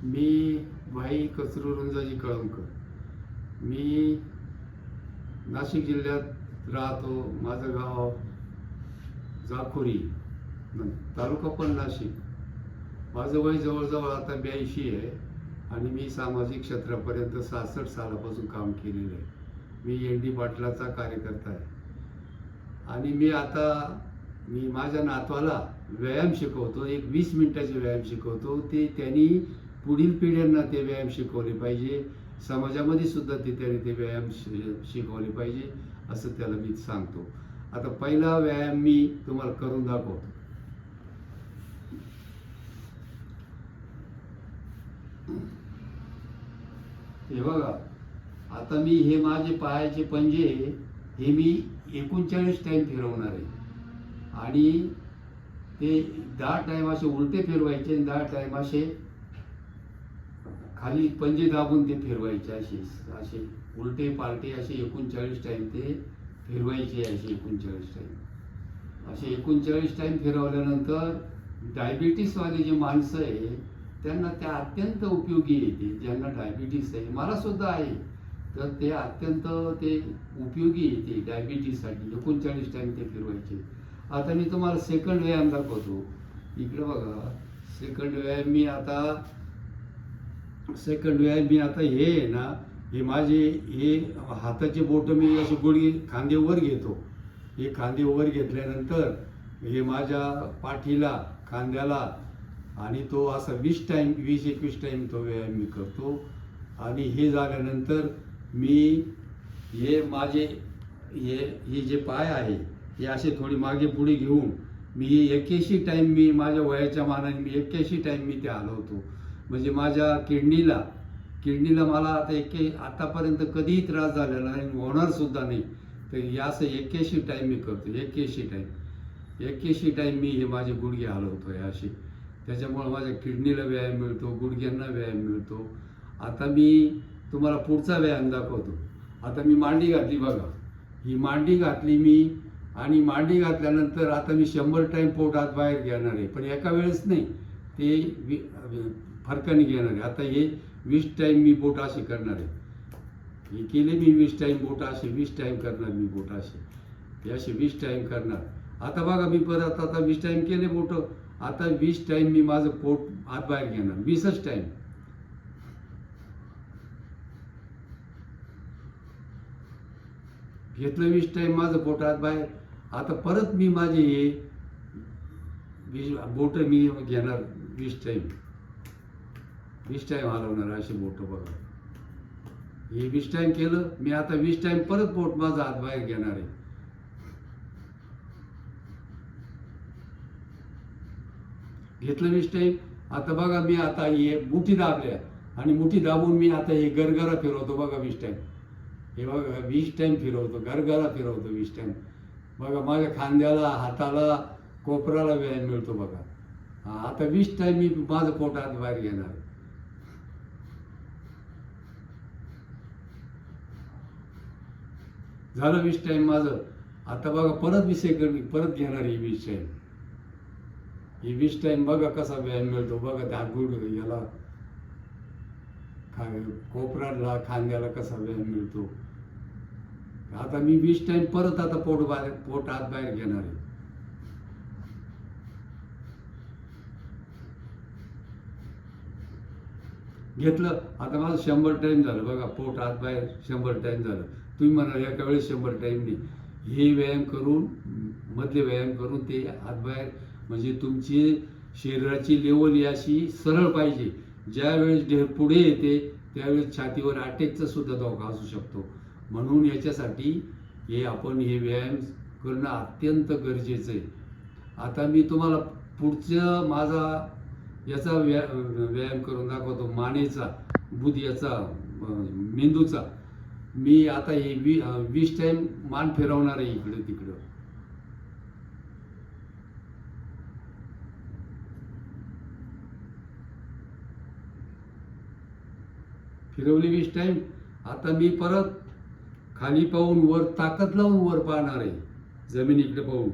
मी भाई कचरू रुंजाजी कळमकर. मी नाशिक जिल्ह्यात राहतो. माझं गाव जाखोरी, तालुका पण नाशिक. माझं वय जवळजवळ आता 82 आहे आणि मी सामाजिक क्षेत्रापर्यंत 66 सालापासून काम केलेलं आहे. मी ND पाटलाचा कार्यकर्ता आहे आणि मी माझ्या नातवाला व्यायाम शिकवतो. एक 20 मिनिटाचे व्यायाम शिकवतो. ते त्यांनी पुढील पिढ्यांना ते व्यायाम शिकवले पाहिजे. समाजामध्ये सुद्धा त्याने ते व्यायाम शिकवले पाहिजे असं त्याला मी सांगतो. आता पहिला व्यायाम मी तुम्हाला करून दाखवतो. हे बघा, आता मी हे माझे पायाचे पंजे हे मी 39 टाइम फिरवणार आहे आणि ते 10 टाइम असे उलटे फिरवायचे आणि 10 टाइम असे खाली पंजे दाबून ते फिरवायचे. असे असे उलटे पालटे असे 39 टाइम ते फिरवायचे. असे 39 टाइम असे 39 टाइम फिरवल्यानंतर डायबिटीसवाले जे माणसं आहे त्यांना त्या अत्यंत उपयोगी येते. ज्यांना डायबिटीस आहे, मला सुद्धा आहे, तर ते अत्यंत ते उपयोगी येते डायबिटीससाठी. 39 टाइम ते फिरवायचे. आता मी तुम्हाला सेकंड व्यायाम दाखवतो. इकडे बघा, सेकंड व्यायाम मी आता हे आहे ना, हे माझे हे हाताचे बोट मी असे गुडघे खांदे वर घेतो. हे खांदे वर घेतल्यानंतर हे माझ्या पाठीला, खांद्याला आणि तो असा 20-21 टाइम तो व्यायाम मी करतो. आणि हे झाल्यानंतर मी हे माझे हे जे पाय आहे हे असे थोडी मागे पुढे घेऊन मी 81 टाइम मी माझ्या वयाच्या मानाने मी 81 टाइम मी ते हलवतो. म्हणजे माझ्या किडनीला मला आतापर्यंत कधीही त्रास झालेला नाही, होणार सुद्धा नाही. तर हे असं 81 टाइम मी करतो. 81 टाइम मी हे माझे गुडघे हलवतो आहे असे. त्याच्यामुळे माझ्या किडनीला व्यायाम मिळतो, गुडघ्यांना व्यायाम मिळतो. आता मी तुम्हाला पुढचा व्यायाम दाखवतो. आता मी मांडी घातली बघा. ही मांडी घातली मी आणि मांडी घातल्यानंतर आता मी 100 टाइम पोट आत बाहेर घेणार आहे. पण एका वेळेस नाही, ते फरकाने घेणार आहे. आता हे 20 टाइम मी बोट असे करणार आहे. हे केले मी 20 टाइम बोट असे 20 टाइम करणार मी बोट असे. हे असे 20 टाइम करणार. आता बघा मी परत आता 20 टाइम केले बोट. आता 20 टाइम मी माझं पोट आत बाहेर घेणार. 20च टाइम. घेतलं 20 टाइम माझं पोट आत बाहेर. आता परत मी माझे हे बोट मी घेणार 20 टाइम. 20 टाइम हलवणार असे बोट बघा. हे 20 टाइम केलं मी. आता 20 टाइम परत पोट माझं आत बाहेर घेणार आहे. घेतलं 20 टाइम. आता बघा मी आता हे मुठी दाबल्या आणि मुठी दाबून मी आता हे गरगरा फिरवतो बघा 20 टाइम. हे बघा 20 टाइम फिरवतो, गरगरा फिरवतो 20 टाइम. बघा माझ्या खांद्याला, हाताला, कोपराला व्यायाम मिळतो बघा. आता 20 टाइम मी माझं पोट आत बाहेर घेणार. झालं 20 टाइम माझं. आता बघा परत 20 सेकंड परत घेणार ही 20 टाइम. ही 20 टाइम बघा कसा व्यायाम मिळतो बघा. त्या याला कोपराला, खांद्याला कसा व्यायाम मिळतो. आता मी 20 टाइम परत आता पोट आत बाहेर घेणार आहे. घेतलं. आता माझं 100 टाइम झालं बघा. पोट आत बाहेर 100 टाइम झालं. तुम्ही म्हणाल एका वेळेस 100 टाइम नाही. हे व्यायाम करून, मधले व्यायाम करून ते आत बाहेर, म्हणजे तुमची शरीराची लेवल अशी सरळ पाहिजे. ज्या वेळेस पुढे येते त्यावेळेस छातीवर अटॅकचा सुद्धा धोका असू शकतो. म्हणून याच्यासाठी आपण हे व्यायाम करणं अत्यंत गरजेचं आहे. आता मी तुम्हाला पुढचं माझा याचा व्यायाम करून दाखवतो. मानेचा, याचा, मेंदूचा. मी आता हे 20 टाइम मान फिरवणार आहे इकडं तिकडं. फिरवली 20 टाइम. आता मी परत खाली पाहून वर ताकद लावून वर पाहणार आहे, जमिनीकडे पाहून.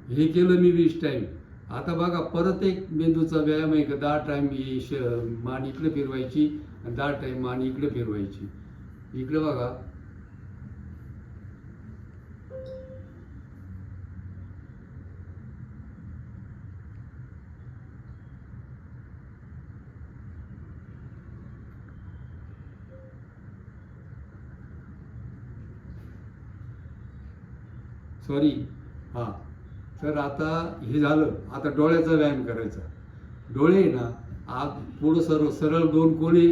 हे केलं मी 20 टाईम. आता बघा परत एक मेंदूचा व्यायाम आहे का 10 टाईम मान इकडे फिरवायची आणि 10 टाईम मान इकडे फिरवायची. इकडे बघा. सॉरी. हां. तर आता हे झालं. आता डोळ्याचा व्यायाम करायचा. डोळे ना पुढं सरळ 2 कोणी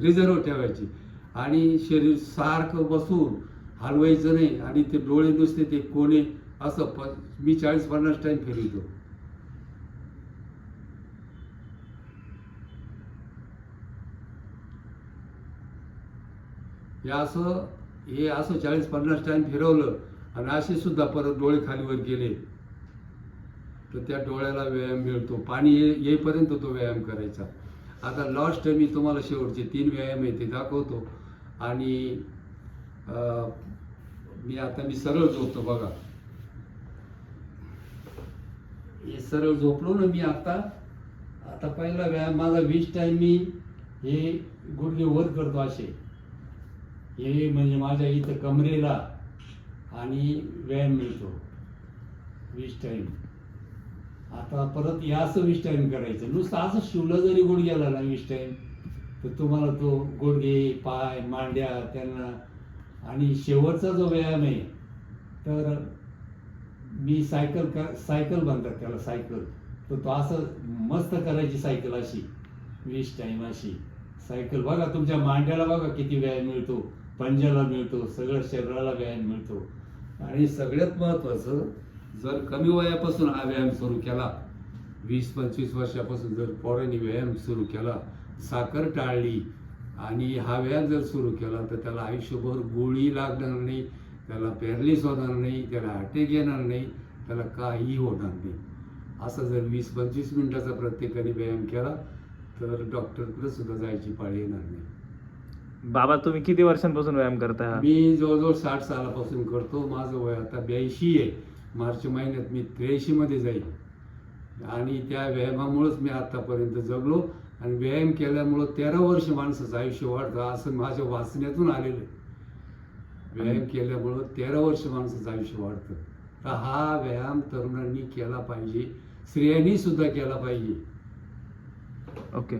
रिझर्व ठेवायची आणि शरीर सारखं बसून हलवायचं नाही आणि ते डोळे नुसते ते कोणे असं मी 40-50 टाईम फिरवतो. हे असं 40-50 टाईम फिरवलं आणि असे सुद्धा परत डोळे खालीवर गेले तर त्या डोळ्याला व्यायाम मिळतो. पाणी येईपर्यंत तो व्यायाम करायचा. आता लास्ट मी तुम्हाला शेवटचे 3 व्यायाम आहे ते दाखवतो. आणि मी सरळ झोपतो बघा. हे सरळ झोपलो ना मी आता पहिला व्यायाम माझा 20 टाईम मी हे गुडघे वर करतो असे. हे म्हणजे माझ्या इथं कमरेला आणि व्यायाम मिळतो 20 टाईम. आता परत हे असं 20 टाईम करायचं. नुसतं असं शिवलं जरी गुडघ्याला ना 20 टाईम तर तुम्हाला तो गुडघे पाय मांड्या त्यांना. आणि शेवटचा जो व्यायाम आहे तर मी सायकल म्हणतात त्याला सायकल. तर तो असं मस्त करायची सायकल अशी 20 टाईम अशी सायकल. बघा तुमच्या मांड्याला बघा किती व्यायाम मिळतो, पंजाला मिळतो, सगळं शरीराला व्यायाम मिळतो. आणि सगळ्यात महत्त्वाचं जर कमी वयापासून हा व्यायाम सुरू केला 20-25 वर्षापासून जर पोरांनी व्यायाम सुरू केला, साखर टाळली आणि हा व्यायाम जर सुरू केला तर त्याला आयुष्यभर गोळी लागणार नाही, त्याला पॅरलिस होणार नाही, त्याला अटॅक येणार नाही, त्याला काही होणार नाही. असं जर 20-25 मिनिटाचा प्रत्येकाने व्यायाम केला तर डॉक्टरकडे सुद्धा जायची पाळी येणार नाही. बाबा तुम्ही किती वर्षांपासून व्यायाम करता? मी जवळजवळ 60 सालापासून करतो. माझं वय आता 82 आहे. मार्च महिन्यात मी 83 मध्ये जाईल. आणि त्या व्यायामामुळेच मी आतापर्यंत जगलो. आणि व्यायाम केल्यामुळं 13 वर्ष माणसाचं आयुष्य वाढतं असं माझ्या वाचण्यातून आलेलं आहे. व्यायाम केल्यामुळं 13 वर्ष माणसाचं आयुष्य वाढतं. तर हा व्यायाम तरुणांनी केला पाहिजे, स्त्रियांनी सुद्धा केला पाहिजे. ओके.